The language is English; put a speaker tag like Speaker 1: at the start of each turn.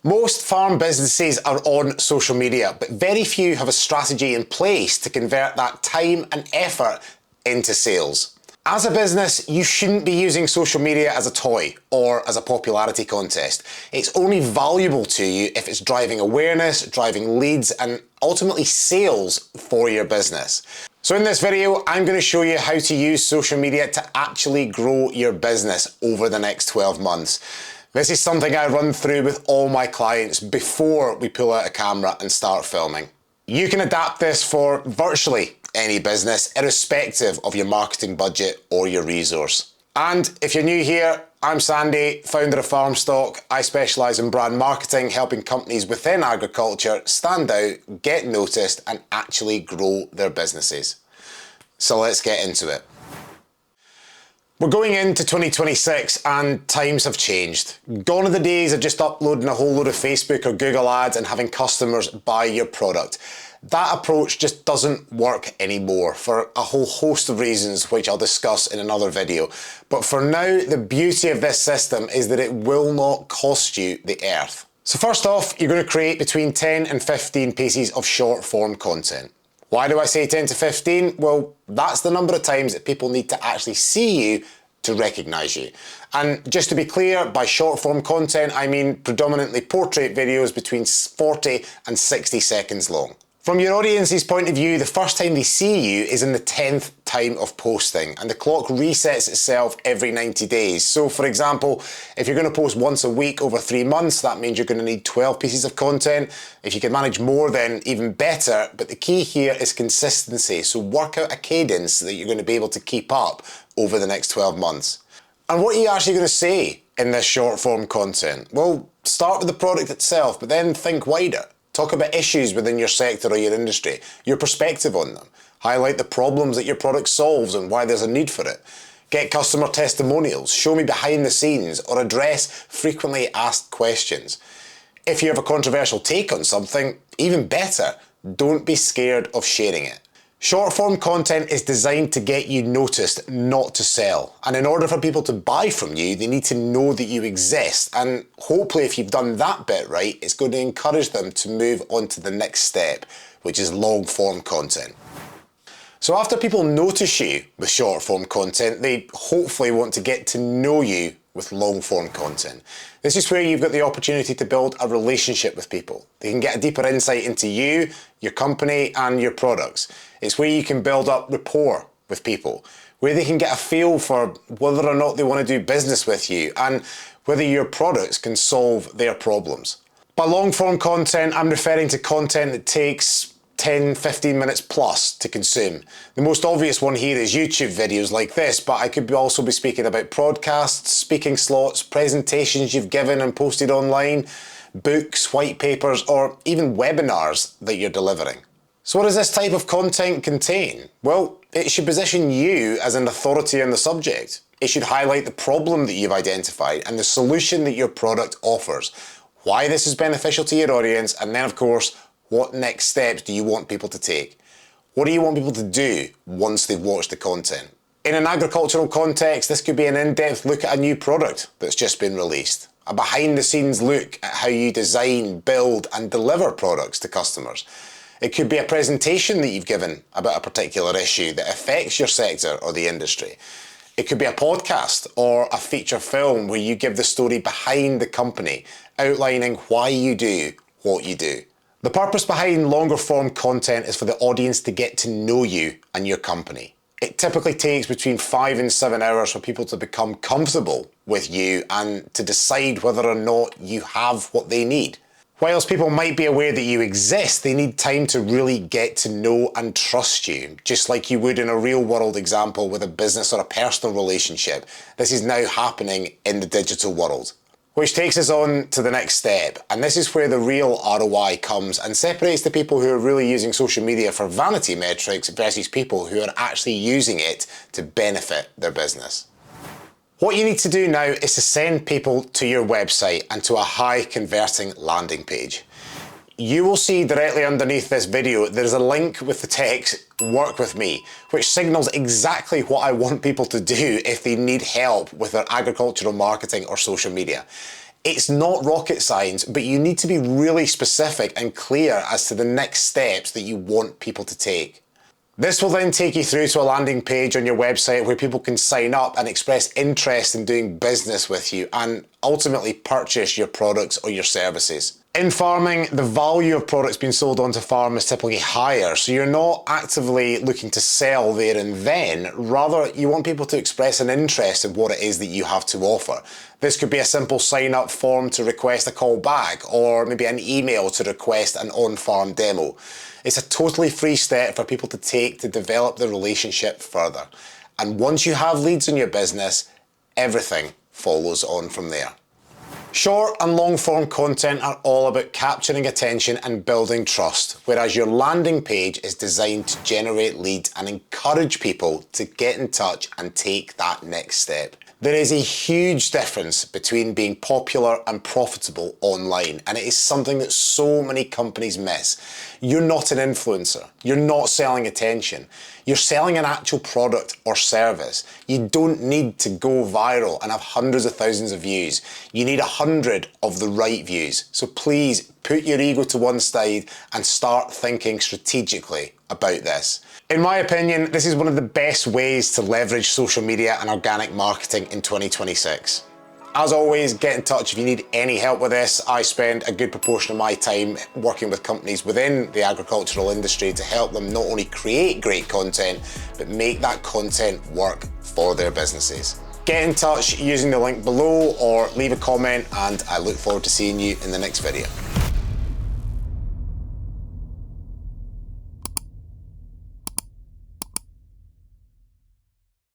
Speaker 1: Most farm businesses are on social media, but very few have a strategy in place to convert that time and effort into sales. As a business, you shouldn't be using social media as a toy or as a popularity contest. It's only valuable to you if it's driving awareness, driving leads, and ultimately sales for your business. So in this video, I'm going to show you how to use social media to actually grow your business over the next 12 months. This is something I run through with all my clients before we pull out a camera and start filming. You can adapt this for virtually any business, irrespective of your marketing budget or your resource. And if you're new here, I'm Sandy, founder of FarmStock. I specialise in brand marketing, helping companies within agriculture stand out, get noticed, and actually grow their businesses. So let's get into it. We're going into 2026 and times have changed. Gone are the days of just uploading a whole load of Facebook or Google ads and having customers buy your product. That approach just doesn't work anymore for a whole host of reasons, which I'll discuss in another video. But for now, the beauty of this system is that it will not cost you the earth. So first off, you're going to create between 10 and 15 pieces of short form content. Why do I say 10 to 15? Well, that's the number of times that people need to actually see you to recognise you. And just to be clear, by short form content, I mean predominantly portrait videos between 40 and 60 seconds long. From your audience's point of view, the first time they see you is in the 10th time of posting, and the clock resets itself every 90 days. So for example, if you're going to post once a week over 3 months, that means you're going to need 12 pieces of content. If you can manage more, then even better. But the key here is consistency. So work out a cadence that you're going to be able to keep up over the next 12 months. And what are you actually going to say in this short form content? Well, start with the product itself, but then think wider. Talk about issues within your sector or your industry, your perspective on them. Highlight the problems that your product solves and why there's a need for it. Get customer testimonials, show me behind the scenes, or address frequently asked questions. If you have a controversial take on something, even better, don't be scared of sharing it. Short form content is designed to get you noticed, not to sell. And in order for people to buy from you, they need to know that you exist. And hopefully if you've done that bit right, it's going to encourage them to move on to the next step, which is long form content. So after people notice you with short form content, they hopefully want to get to know you with long form content. This is where you've got the opportunity to build a relationship with people. They can get a deeper insight into you, your company, and your products. It's where you can build up rapport with people, where they can get a feel for whether or not they want to do business with you and whether your products can solve their problems. By long form content, I'm referring to content that takes 10, 15 minutes plus to consume. The most obvious one here is YouTube videos like this, but I could also be speaking about podcasts, speaking slots, presentations you've given and posted online, books, white papers, or even webinars that you're delivering. So what does this type of content contain? Well, it should position you as an authority on the subject. It should highlight the problem that you've identified and the solution that your product offers, why this is beneficial to your audience, and then of course, what next steps do you want people to take? What do you want people to do once they've watched the content? In an agricultural context, this could be an in-depth look at a new product that's just been released, a behind-the-scenes look at how you design, build, and deliver products to customers. It could be a presentation that you've given about a particular issue that affects your sector or the industry. It could be a podcast or a feature film where you give the story behind the company, outlining why you do what you do. The purpose behind longer form content is for the audience to get to know you and your company. It typically takes between 5 and 7 hours for people to become comfortable with you and to decide whether or not you have what they need. Whilst people might be aware that you exist, they need time to really get to know and trust you, just like you would in a real world example with a business or a personal relationship. This is now happening in the digital world. Which takes us on to the next step, and this is where the real ROI comes and separates the people who are really using social media for vanity metrics versus people who are actually using it to benefit their business. What you need to do now is to send people to your website and to a high converting landing page. You will see directly underneath this video, there's a link with the text, "Work with me," which signals exactly what I want people to do if they need help with their agricultural marketing or social media. It's not rocket science, but you need to be really specific and clear as to the next steps that you want people to take. This will then take you through to a landing page on your website where people can sign up and express interest in doing business with you and ultimately purchase your products or your services. In farming, the value of products being sold onto farm is typically higher, so you're not actively looking to sell there and then. Rather, you want people to express an interest in what it is that you have to offer. This could be a simple sign-up form to request a call back, or maybe an email to request an on-farm demo. It's a totally free step for people to take to develop the relationship further. And once you have leads in your business, everything follows on from there. Short and long form content are all about capturing attention and building trust, whereas your landing page is designed to generate leads and encourage people to get in touch and take that next step. There is a huge difference between being popular and profitable online, and it is something that so many companies miss. You're not an influencer. You're not selling attention. You're selling an actual product or service. You don't need to go viral and have hundreds of thousands of views. You need 100 of the right views. So please put your ego to one side and start thinking strategically about this. In my opinion, this is one of the best ways to leverage social media and organic marketing in 2026. As always, get in touch if you need any help with this. I spend a good proportion of my time working with companies within the agricultural industry to help them not only create great content, but make that content work for their businesses. Get in touch using the link below or leave a comment, and I look forward to seeing you in the next video.